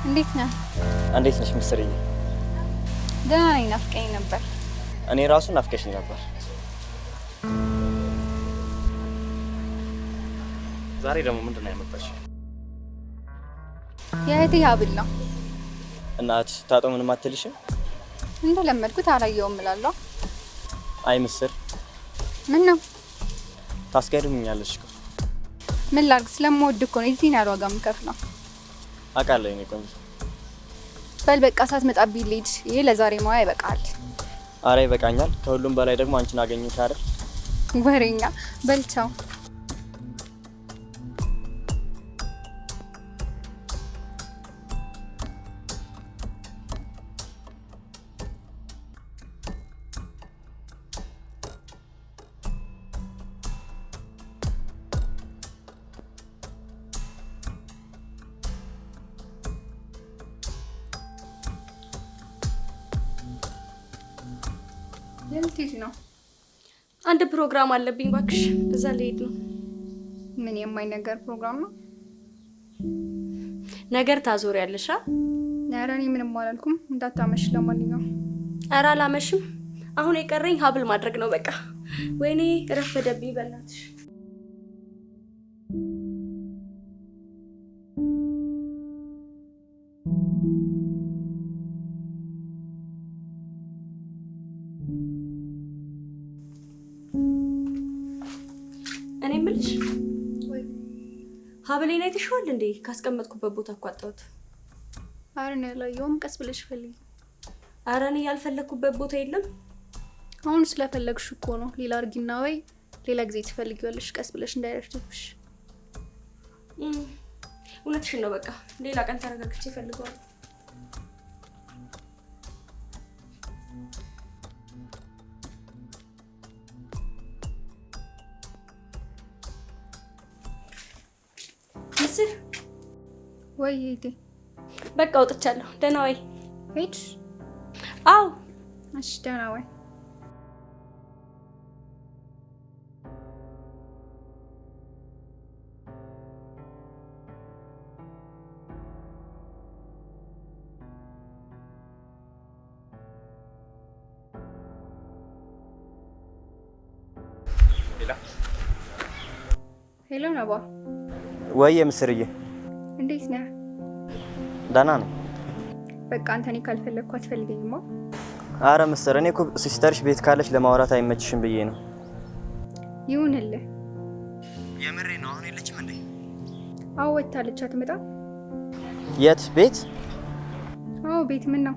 እንዴት ነህ? እንዴት ነሽ ምስርዬ? ደህና ነኝ። ናፍቀኝ ነበር። እኔ ራሱ ናፍቀሽኝ ነበር። ዛሬ ደግሞ ምንድነው ያመጣሽው? የእህቴ ሀብል ነው። እናት ታጦ ምንም አትልሽም? እንደለመድኩት አላየውም እላለሁ። አይ ምስር፣ ምን ነው? ታስገርምኛለሽ እኮ። ምን ላድርግ? ስለምወድ እኮ ነው እዚህ ያለው ዋጋ የምከፍለው። አውቃለሁ የኔ ቆንጆ። በል በቃ ሳትመጣብኝ ልሂድ። ይሄ ለዛሬ ማዋ ይበቃል። አረ ይበቃኛል። ከሁሉም በላይ ደግሞ አንቺን አገኘሽ አይደል? ወሬኛ። በል ቻው። ለምትሄጂ ነው? አንድ ፕሮግራም አለብኝ ባክሽ፣ እዛ ልሄድ ነው። ምን የማይነገር ፕሮግራም ነው? ነገር ታዞሪያለሽ? ኧረ እኔ ምንም አላልኩም፣ እንዳታመሽ። ለማንኛውም ኧረ አላመሽም። አሁን የቀረኝ ሀብል ማድረግ ነው በቃ። ወይኔ ረፈደብኝ በእናትሽ። እኔ የምልሽ ሀብሌን አይተሽዋል እንዴ? ካስቀመጥኩበት ቦታ እኮ አጣሁት። ኧረ እኔ አላየሁም። ቀስ ብለሽ ፈልጊ። ኧረ እኔ ያልፈለግኩበት ቦታ የለም። አሁን ስለፈለግሽ እኮ ነው። ሌላ አርጊና ወይ ሌላ ጊዜ ትፈልጊዋለሽ። ቀስ ብለሽ እንዳይረፍድብሽ። እውነትሽን ነው። በቃ ሌላ ቀን ተረጋግቼ እፈልገዋለሁ። ምስር ወይ ሄዴ። በቃ ወጥቻለሁ። ደህና ወይ? ሄድሽ? አዎ። እሺ ደህና ወይ? ሄሎ ነባ። ወይ ምስርዬ፣ እንዴት ነህ? ደህና ነኝ። በቃ አንተ እኔ ካልፈለግኩ አትፈልገኝማ። አረ ምስር፣ እኔ እኮ ሲስተርሽ ቤት ካለች ለማውራት አይመችሽም ብዬ ነው። ይሁንልህ። የምሬ ነው። አሁን የለችም እንዴ? አዎ ወጣለች። አትመጣም? የት ቤት? አዎ ቤት። ምን ነው?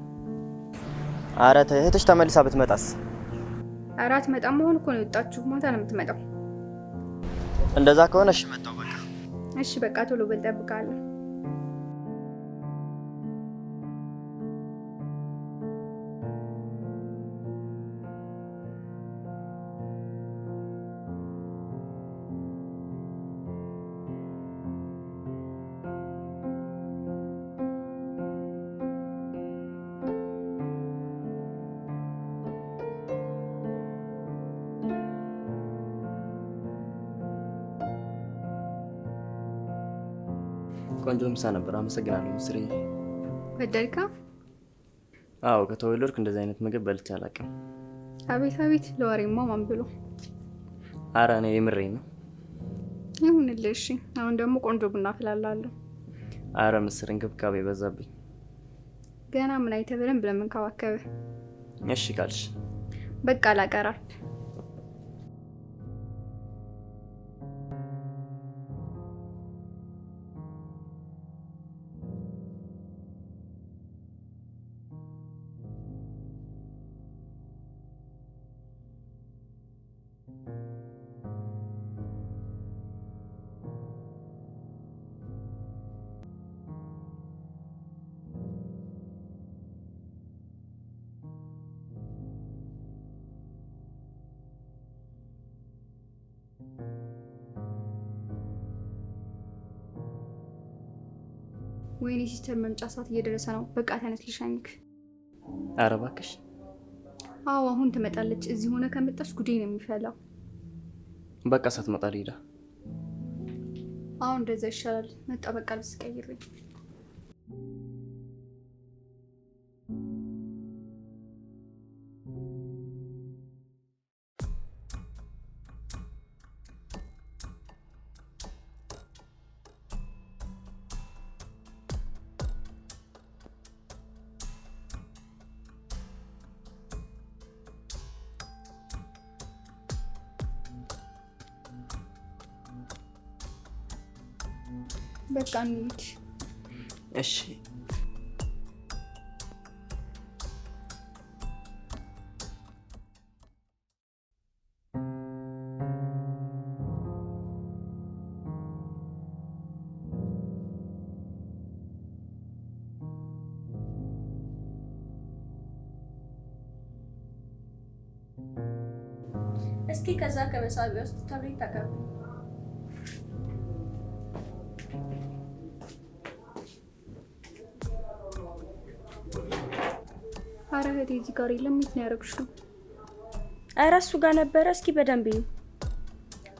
አረ እህትሽ ተመልሳ ብትመጣስ? ኧረ አትመጣም። አሁን እኮ ነው የወጣችሁ። ማታ ነው የምትመጣው። እንደዛ ከሆነ እሺ መጣሁ በቃ። እሺ በቃ ቶሎ በል፣ እጠብቅሃለሁ። ቆንጆ ምሳ ነበር። አመሰግናለሁ ምስርዬ። ወደድካ? አዎ ከተወለድኩ እንደዚህ አይነት ምግብ በልቼ አላውቅም። አቤት አቤት፣ ለወሬማ ማን ብሎ። አረ እኔ የምሬን ነው። ይሁንልህ። እሺ አሁን ደግሞ ቆንጆ ቡና አፈላልሃለሁ። አረ ምስር እንክብካቤ በዛብኝ። ገና ምን አይተህ በደንብ ለምንከባከብህ። እሺ ካልሽ በቃ ላቀራል። ወይኔ ሲስተር መምጫ ሰዓት እየደረሰ ነው። በቃ ተነስ ልሻኝክ። ኧረ እባክሽ። አዎ አሁን ትመጣለች። እዚህ ሆነ ከመጣች ጉዴ ነው የሚፈላው። በቃ ሳትመጣ ልሂዳ። አሁን እንደዛ ይሻላል። መጣ። በቃ ልብስ ቀይሬ በቃ እንሂድ። እሺ እስኪ ከዛ ከመሳቢያ ውስጥ ታብሌት ታቀርብ። ኧረ እህቴ እዚህ ጋር የለም። የት ነው ያደረግሽው? ኧረ እሱ ጋር ነበረ። እስኪ በደንብ ይዩ።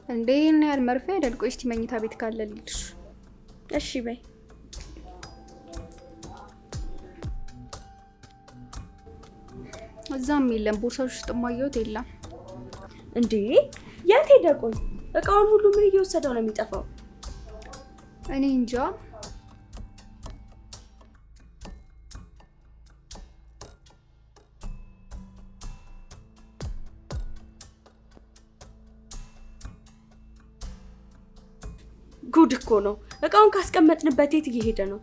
እንዴ ይሄን ያህል መርፌ አይደል? ቆይ እስቲ መኝታ ቤት ካለ ልልሽ። እሺ በይ። እዛም የለም። ቦርሳዎች ውስጥ ማየሁት የለም። እንዴ የት ሄደ? ቆይ እቃውን ሁሉ ምን እየወሰደው ነው የሚጠፋው? እኔ እንጃ። ጉድ እኮ ነው። እቃውን ካስቀመጥንበት የት እየሄደ ነው?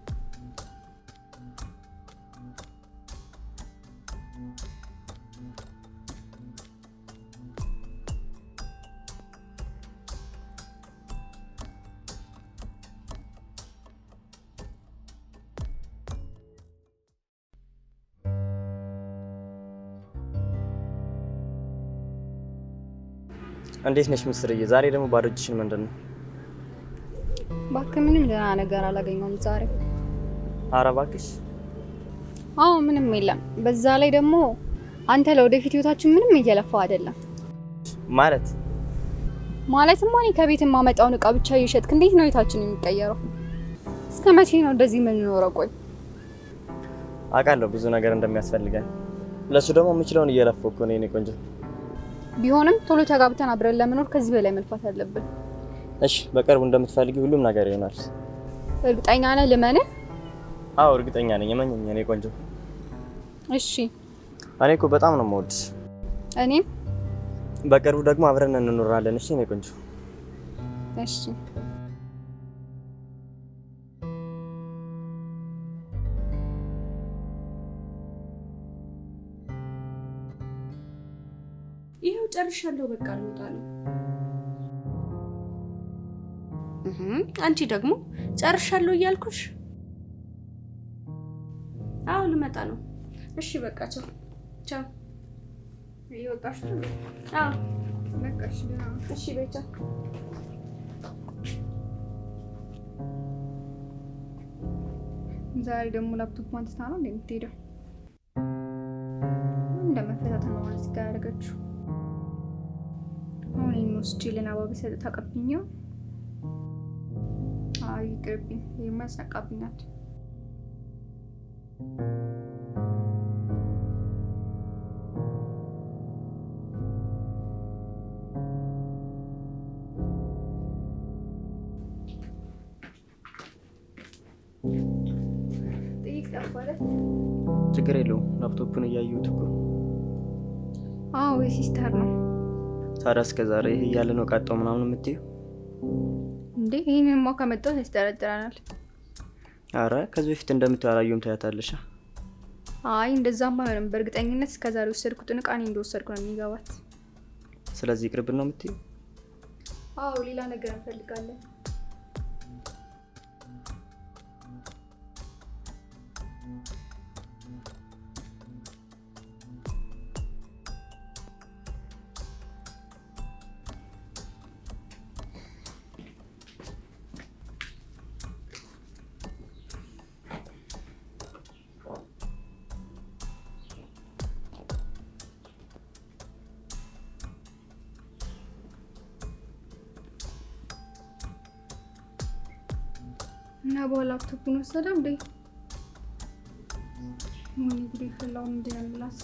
እንዴት ነሽ ምስርዬ? ዛሬ ደግሞ ባዶ እጅሽን ምንድን ነው? እባክህ ምንም ደህና ነገር አላገኘሁም ዛሬ። ኧረ እባክሽ። አዎ ምንም የለም። በዛ ላይ ደግሞ አንተ ለወደፊት ህይወታችን ምንም እየለፋው አይደለም። ማለትማ እኔ ከቤት የማመጣውን እቃ ብቻ እየሸጥክ እንዴት ነው ህይወታችን የሚቀየረው? እስከ መቼ ነው እንደዚህ የምንኖረው? ቆይ አውቃለሁ ብዙ ነገር እንደሚያስፈልገን። ለሱ ደግሞ የምችለውን እየለፋሁ እኮ ነው የኔ ቆንጆ። ቢሆንም ቶሎ ተጋብተን አብረን ለመኖር ከዚህ በላይ መልፋት አለብን። እሺ በቅርቡ እንደምትፈልጊ ሁሉም ነገር ይሆናል። እርግጠኛ ነህ? ልመንህ? አዎ እርግጠኛ ነኝ። እመኚኝ የኔ ቆንጆ። እሺ እኔ እኮ በጣም ነው የምወድሽ። እኔም በቅርቡ ደግሞ አብረን እንኖራለን። እሺ የኔ ቆንጆ። እሺ ይሄው ጨርሻለሁ። በቃ ልወጣ ነው። አንቺ ደግሞ ጨርሻለሁ እያልኩሽ። አዎ ልመጣ ነው። እሺ በቃ ቻው ቻው። እየወጣሽ ነው? አዎ በቃ እሺ። እሺ በይ ቻው። ዛሬ ደግሞ ላፕቶፕ አንስታ ነው እንደምትሄደው? እንደመፈታተን ነው ማለት ጋር ያደረገችው። አሁን ወስጄ ለናባ በሰጥ ታቀብኛው። አይ ይቅርብኝ፣ የማያስነቃብኛል። ችግር የለውም። ላፕቶፑን እያየሁት እኮ። አዎ የሲስተር ነው። ታዲያ እስከ ዛሬ ይሄ እያለ ነው ቃጣው ምናምን የምትይው እንዴ? ይሄንማ ከመጣው ያስጠረጥረናል። አረ ከዚህ በፊት እንደምታላዩም ታያታለሽ። አይ እንደዛማ አይሆንም። በእርግጠኝነት እስከ ዛሬ ወሰድኩትን እቃ እኔ እንደወሰድኩ ነው የሚገባት። ስለዚህ ይቅርብን ነው የምትይው? አዎ ሌላ ነገር እንፈልጋለን። እና በኋላ ላፕቶፑን ወሰደው እንዴ? ምን ጉድ ይፈላው እንዴ ያምላስ።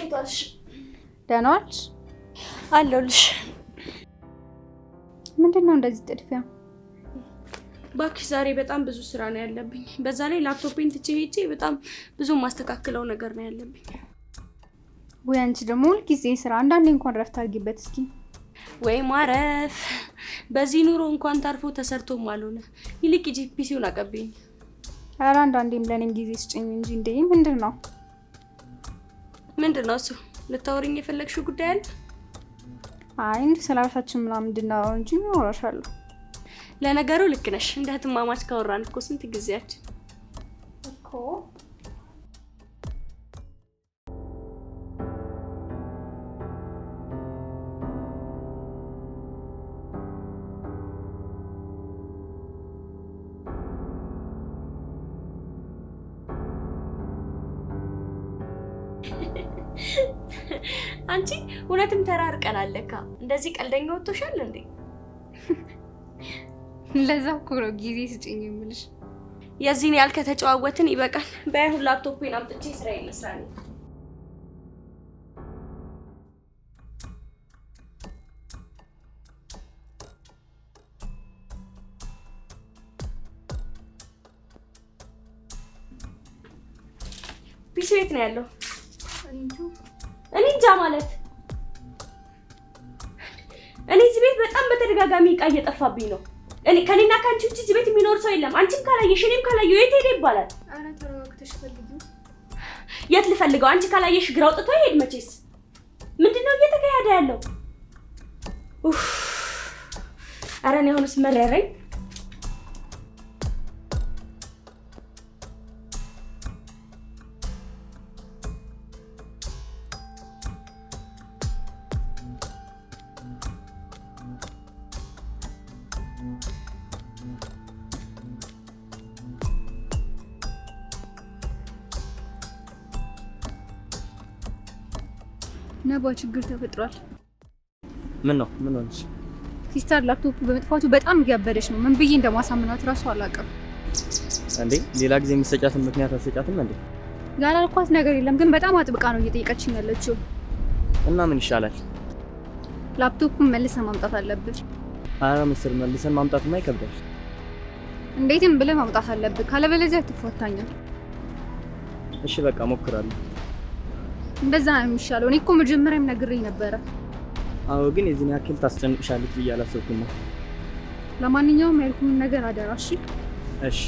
እንዴት ዋልሽ? ደህና ዋልሽ? አለሁልሽ። ምንድነው እንደዚህ ጥድፊያ? ባክሽ ዛሬ በጣም ብዙ ስራ ነው ያለብኝ። በዛ ላይ ላፕቶፔን ትቼ ሄጄ በጣም ብዙ ማስተካከለው ነገር ነው ያለብኝ። ወይ አንቺ ደግሞ ሁልጊዜ ስራ፣ አንዳንዴ እንኳን ረፍት አድርጊበት እስኪ። ወይ ማረፍ። በዚህ ኑሮ እንኳን ታርፎ ተሰርቶም አልሆነ። ይልቅ ጂፒሲውን አቀብኝ። ኧረ አንዳንዴም ለኔም ጊዜ ስጭኝ እንጂ። እንዴ ምንድነው? ምንድነው እሱ? ልታወሪኝ የፈለግሽው ጉዳይ አለ? አይ እንዴ ስለራሳችን ምናምን እንድናወራ እንጂ ምን አወራሻለሁ? ለነገሩ ልክ ነሽ። እንደ እህትማማች ካወራን እኮ ስንት ጊዜያችን እኮ። አንቺ እውነትም ተራርቀናል ለካ። እንደዚህ ቀልደኛ ወጥቶሻል እንዴ? ለዛው እኮ ነው ጊዜ ስጭኝ የምልሽ። የዚህን ያህል ከተጨዋወትን ይበቃል። በይሁን ላፕቶፔን አምጥቼ ስራ ይመስላል። ፒሲ ቤት ነው ያለው። እኔ እንጃ ማለት እኔ እዚህ ቤት በጣም በተደጋጋሚ እቃ እየጠፋብኝ ነው። እኔ ከኔና ካንቺ ውጪ እዚህ ቤት የሚኖር ሰው የለም። አንቺም ካላየሽ እኔም ካላየው የት ሄደ ይባላል? ኧረ ተረጋግተሽ ፈልጊው። የት ልፈልገው? አንቺ ካላየሽ ግራ አውጥቶ ይሄድ መቼስ። ምንድነው እየተካሄደ ያለው? ኡፍ! ኧረ እኔ አሁንስ መረረኝ። ነባ ችግር ተፈጥሯል። ምን ነው? ምን ሆነሽ? ሲስተር ላፕቶፕ በመጥፋቱ በጣም እያበደች ነው። ምን ብዬ እንደማሳምናት እራሱ አላውቅም። እንዴ ሌላ ጊዜ የሚሰጫትን ምክንያት አትሰጫትም እንዴ? ያላልኳት ነገር የለም ግን በጣም አጥብቃ ነው እየጠየቀችኝ ያለችው። እና ምን ይሻላል? ላፕቶፑን መልሰን ማምጣት አለብን። ኧረ ምስር መልሰን ማምጣትማ ይከብዳል። እንዴትም ብለህ ማምጣት አለብን፣ ካለበለዚያ ትፈታኛል። እሺ በቃ ሞክራለሁ። እንደዛ ነው የሚሻለው። እኔ እኮ መጀመሪያም ነግሬኝ ነበረ። አዎ ግን የዚህን ያክል ታስጨንቅሻለች ብዬ አላሰብኩም ነው። ለማንኛውም ያልኩህን ነገር አደራ እሺ? እሺ።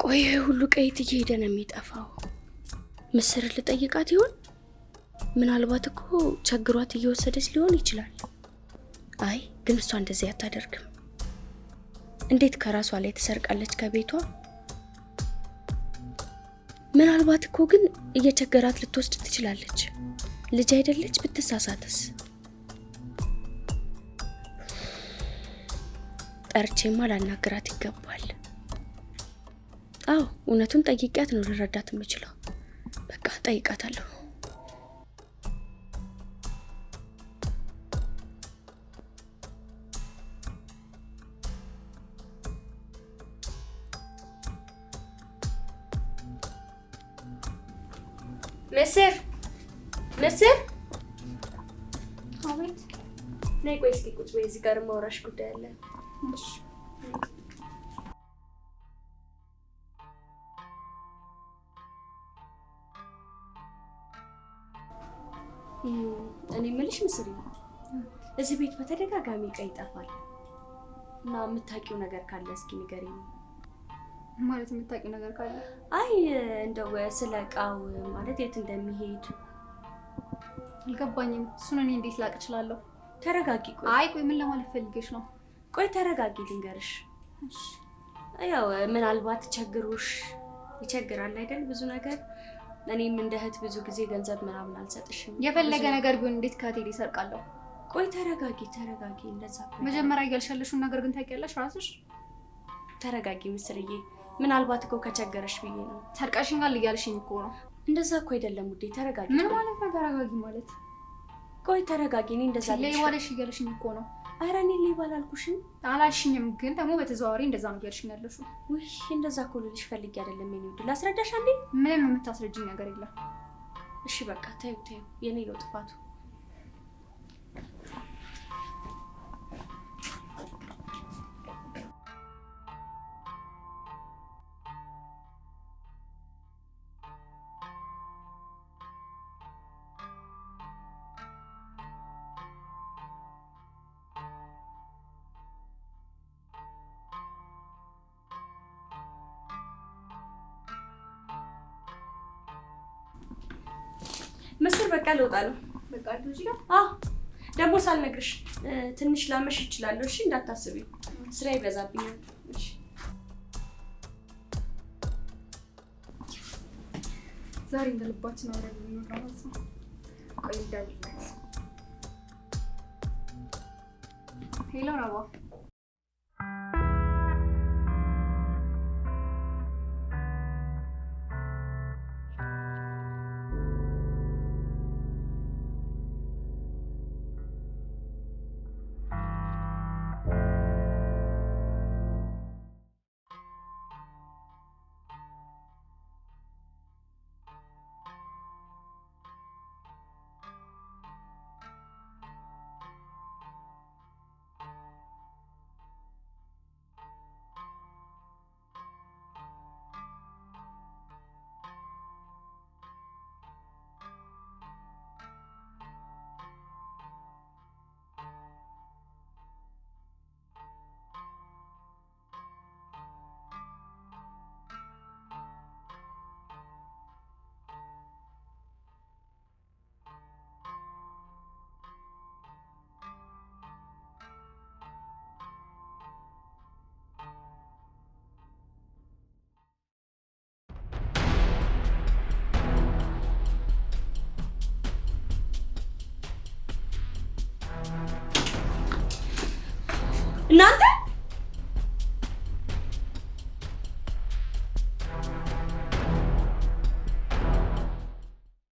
ቆይ ሁሉ ቀይት እየሄደ ነው የሚጠፋው። ምስር ልጠይቃት ይሆን? ምናልባት እኮ ቸግሯት እየወሰደች ሊሆን ይችላል። አይ ግን እሷ እንደዚህ አታደርግም። እንዴት ከራሷ ላይ ተሰርቃለች ከቤቷ? ምናልባት እኮ ግን እየቸገራት ልትወስድ ትችላለች። ልጅ አይደለች? ብትሳሳትስ? ጠርቼማ ላናግራት ይገባል። አዎ እውነቱን ጠይቂያት ነው ልረዳት የምችለው። በቃ ጠይቃታለሁ። ምስር ምስር! አቤት። ነይ ቆይ እስኪ ቁጭ በይ። እዚህ ጋር ማውራሽ ጉዳይ አለ። እሺ። እኔ የምልሽ ምስሪ፣ እዚህ ቤት በተደጋጋሚ እቃ ይጠፋል እና የምታውቂው ነገር ካለ እስኪ ንገሪኝ። ማለት የምታውቂው ነገር ካለ? አይ እንደው ስለ እቃው ማለት የት እንደሚሄድ አልገባኝም። እሱን እኔ እንዴት ላቅ እችላለሁ? ተረጋጊ። ቆይ አይ ቆይ ምን ለማለት ፈልገሽ ነው? ቆይ ተረጋጊ ልንገርሽ። እሺ። ያው ምናልባት ቸግሮሽ ይቸግራል አይደል? ብዙ ነገር እኔም እንደ እህት ብዙ ጊዜ ገንዘብ ምናምን አልሰጥሽም። የፈለገ ነገር ቢሆን እንዴት ከቴዲ ሰርቃለሁ? ቆይ ተረጋጊ እንደዛ። መጀመሪያ ያልሻለሽውን ነገር ግን ታውቂያለሽ ራስሽ? ተረጋጊ ምስርዬ። ምናልባት እኮ ከቸገረሽ ብዬ ነው። ሰርቀሽኛል እያልሽኝ እኮ ነው። እንደዛ እኮ አይደለም ውዴ፣ ተረጋጊ። ምን ማለት ነው ተረጋጊ ማለት? ቆይ ተረጋጊ። እኔ እንደዛ ሌባ ነሽ እያልሽኝ እኮ ነው። ኧረ እኔ ሌባ አላልኩሽም። አላልሽኝም፣ ግን ደግሞ በተዘዋዋሪ እንደዛ ነው እያልሽኝ ያለሽው። ውይ እንደዛ እኮ ልልሽ ፈልጌ አይደለም የኔ ውድ። ላስረዳሽ አንዴ። ምንም የምታስረጅኝ ነገር የለም። እሺ በቃ ተይው ተይው፣ የኔ ነው ጥፋቱ። ምስር በቃ ልወጣ ነው። በቃ ልጅ ጋር ደግሞ ሳልነግርሽ ትንሽ ላመሽ እችላለሁ። እሺ እንዳታስቢ፣ ስራ ይበዛብኛል። እሺ ዛሬ እንደልባችን አውረድ ነው ማለት ነው። ቆይ እንዳልኩት ሄሎ ረባ እናንተ